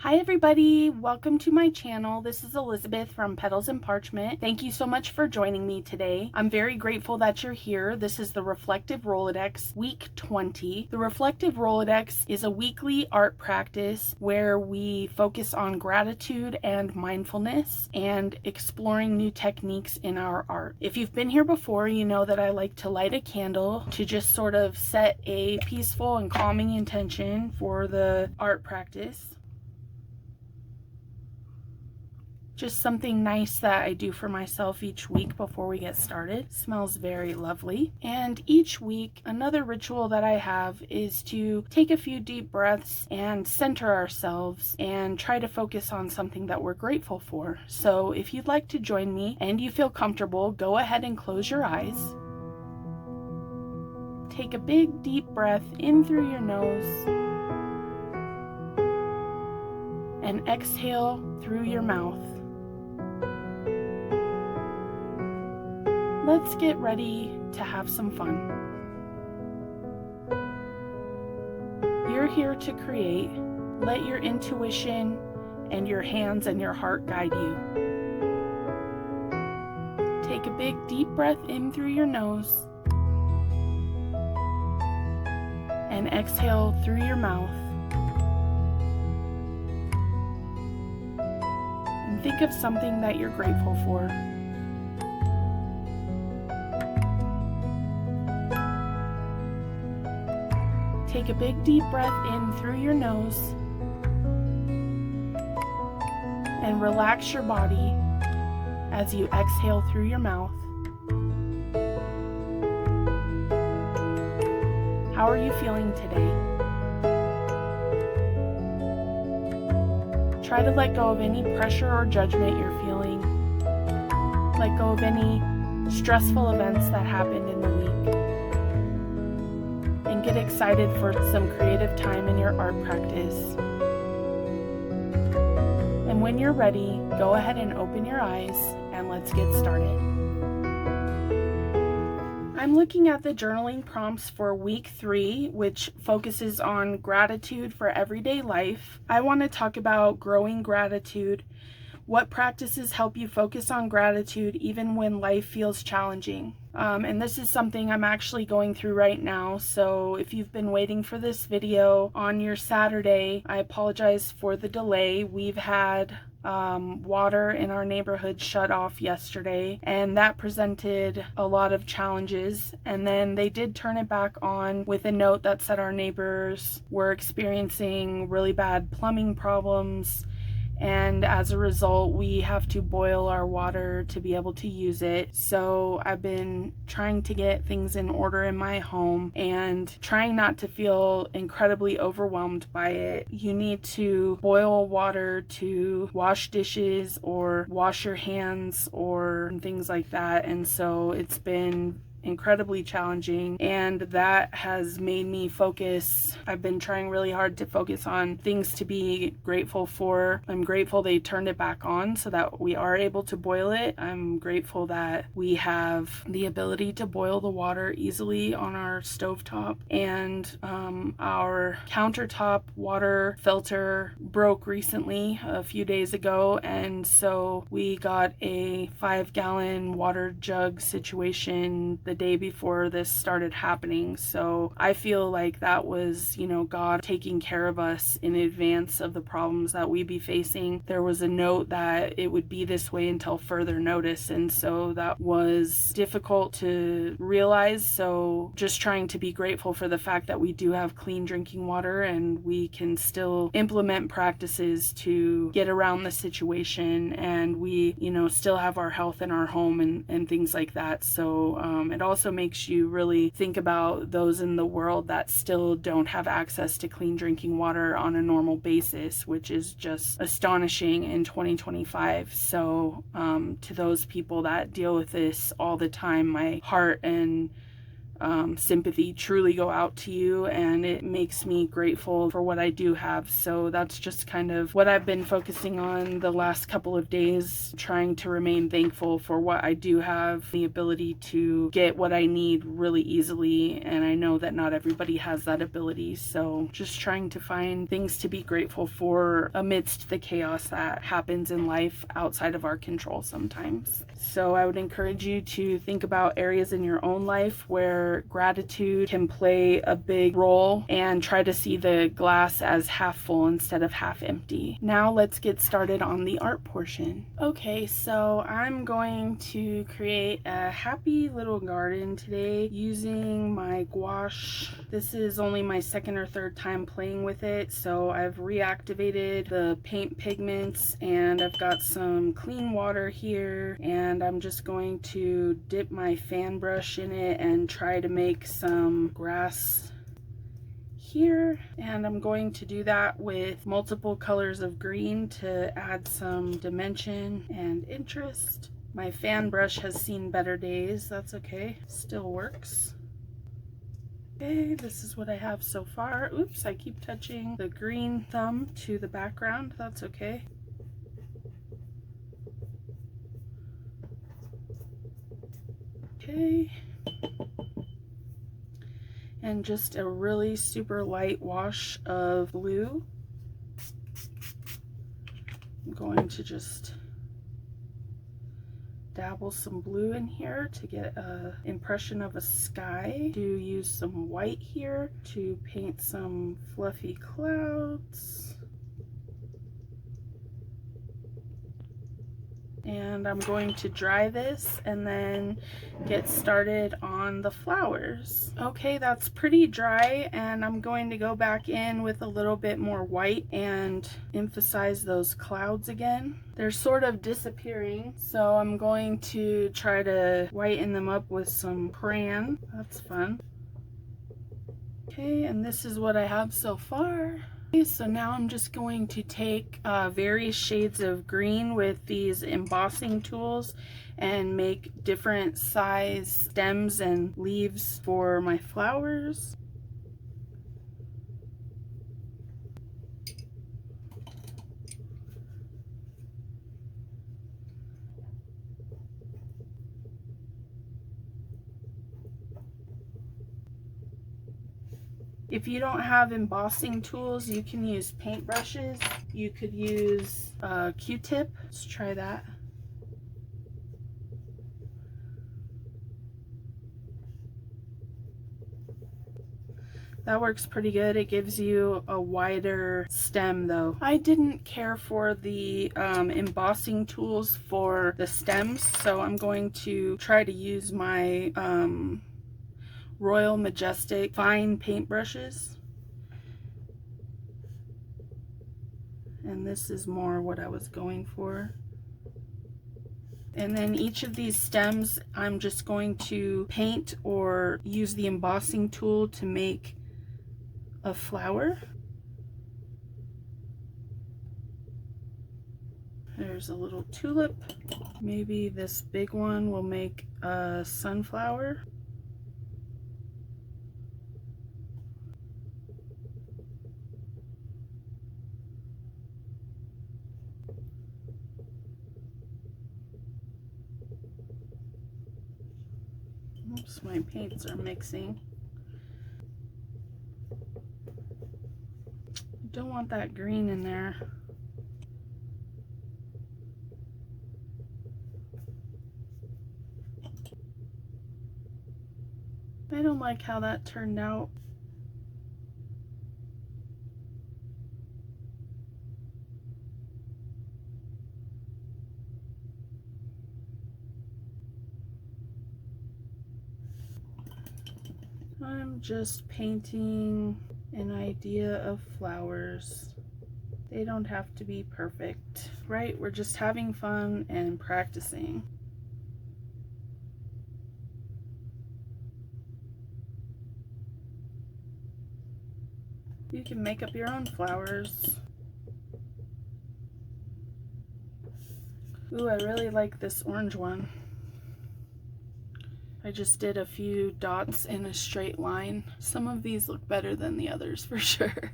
Hi everybody, welcome to my channel. This is Elizabeth from Petals and Parchment. Thank you so much for joining me today. I'm very grateful that you're here. This is the Reflective Rolodex, week 20. The Reflective Rolodex is a weekly art practice where we focus on gratitude and mindfulness and exploring new techniques in our art. If you've been here before, you know that I like to light a candle to just sort of set a peaceful and calming intention for the art practice. Just something nice that I do for myself each week before we get started. Smells very lovely. And each week, another ritual that I have is to take a few deep breaths and center ourselves and try to focus on something that we're grateful for. So if you'd like to join me and you feel comfortable, go ahead and close your eyes. Take a big deep breath in through your nose and exhale through your mouth. Let's get ready to have some fun. You're here to create. Let your intuition and your hands and your heart guide you. Take a big deep breath in through your nose and exhale through your mouth. And think of something that you're grateful for. Take a big deep breath in through your nose and relax your body as you exhale through your mouth. How are you feeling today? Try to let go of any pressure or judgment you're feeling. Let go of any stressful events that happened in the week. And get excited for some creative time in your art practice. And when you're ready, go ahead and open your eyes and let's get started. I'm looking at the journaling prompts for week 3, which focuses on gratitude for everyday life. I want to talk about growing gratitude. What practices help you focus on gratitude even when life feels challenging? And this is something I'm actually going through right now. So if you've been waiting for this video on your Saturday, I apologize for the delay. We've had water in our neighborhood shut off yesterday, and that presented a lot of challenges. And then they did turn it back on with a note that said our neighbors were experiencing really bad plumbing problems, and as a result we have to boil our water to be able to use it. So I've been trying to get things in order in my home and trying not to feel incredibly overwhelmed by it. You need to boil water to wash dishes or wash your hands or things like that, and so it's been incredibly challenging, and that has made me focus. I've been trying really hard to focus on things to be grateful for. I'm grateful they turned it back on so that we are able to boil it. I'm grateful that we have the ability to boil the water easily on our stovetop, and our countertop water filter broke recently a few days ago, and so we got a 5-gallon water jug situation the day before this started happening. So I feel like that was, God taking care of us in advance of the problems that we'd be facing. There was a note that it would be this way until further notice, and so that was difficult to realize. So just trying to be grateful for the fact that we do have clean drinking water and we can still implement practices to get around the situation, and we, still have our health in our home and things like that. So it also makes you really think about those in the world that still don't have access to clean drinking water on a normal basis, which is just astonishing in 2025. So to those people that deal with this all the time, my heart and sympathy truly go out to you, and it makes me grateful for what I do have. So that's just kind of what I've been focusing on the last couple of days, trying to remain thankful for what I do have, the ability to get what I need really easily, and I know that not everybody has that ability. So just trying to find things to be grateful for amidst the chaos that happens in life outside of our control sometimes. So I would encourage you to think about areas in your own life where gratitude can play a big role, and try to see the glass as half full instead of half empty. Now let's get started on the art portion. Okay, so I'm going to create a happy little garden today using my gouache. This is only my second or third time playing with it, so I've reactivated the paint pigments, and I've got some clean water here, and I'm just going to dip my fan brush in it and try to make some grass here. And I'm going to do that with multiple colors of green to add some dimension and interest. My fan brush has seen better days. That's okay, still works. Okay, this is what I have so far. Oops, I keep touching the green thumb to the background. That's okay. Okay. And just a really super light wash of blue. I'm going to just dabble some blue in here to get an impression of a sky. Do use some white here to paint some fluffy clouds. And I'm going to dry this and then get started on the flowers. Okay, that's pretty dry, and I'm going to go back in with a little bit more white and emphasize those clouds again. They're sort of disappearing, so I'm going to try to whiten them up with some crayon. That's fun. Okay, and this is what I have so far. Okay, so now I'm just going to take various shades of green with these embossing tools and make different size stems and leaves for my flowers. If you don't have embossing tools, you can use paintbrushes. You could use a Q-tip. Let's try that. That works pretty good. It gives you a wider stem though. I didn't care for the embossing tools for the stems, so I'm going to try to use my Royal Majestic fine paintbrushes. And this is more what I was going for. And then each of these stems, I'm just going to paint or use the embossing tool to make a flower. There's a little tulip. Maybe this big one will make a sunflower. Oops, my paints are mixing. Don't want that green in there. I don't like how that turned out. I'm just painting an idea of flowers. They don't have to be perfect, right? We're just having fun and practicing. You can make up your own flowers. Ooh, I really like this orange one. I just did a few dots in a straight line. Some of these look better than the others for sure.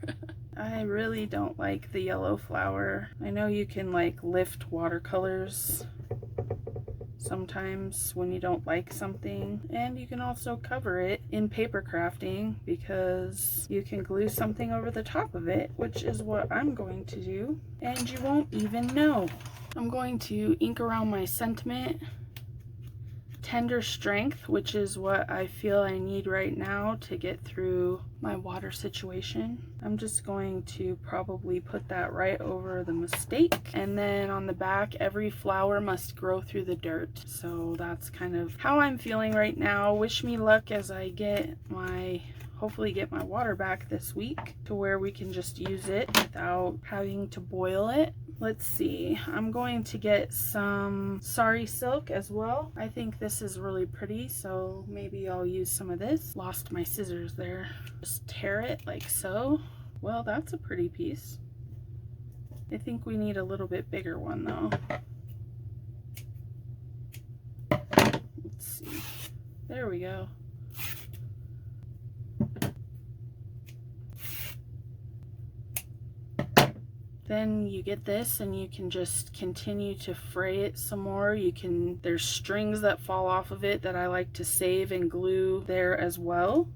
I really don't like the yellow flower. I know you can like lift watercolors sometimes when you don't like something, and you can also cover it in paper crafting because you can glue something over the top of it, which is what I'm going to do, and you won't even know. I'm going to ink around my sentiment, tender strength, which is what I feel I need right now to get through my water situation. I'm just going to probably put that right over the mistake, and then on the back, every flower must grow through the dirt. So that's kind of how I'm feeling right now. Wish me luck as I hopefully get my water back this week to where we can just use it without having to boil it. Let's see, I'm going to get some sari silk as well. I think this is really pretty, so maybe I'll use some of this. Lost my scissors there. Just tear it like so. Well, that's a pretty piece. I think we need a little bit bigger one though. Let's see. There we go. Then you get this and you can just continue to fray it some more. There's strings that fall off of it that I like to save and glue there as well.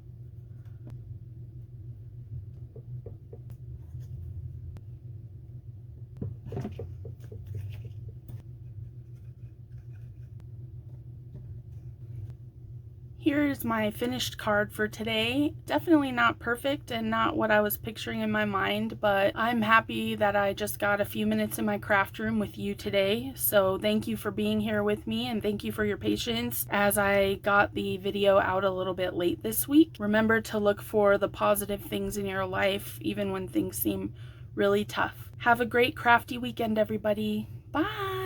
Here is my finished card for today. Definitely not perfect and not what I was picturing in my mind, but I'm happy that I just got a few minutes in my craft room with you today. So thank you for being here with me, and thank you for your patience as I got the video out a little bit late this week. Remember to look for the positive things in your life, even when things seem really tough. Have a great crafty weekend, everybody. Bye!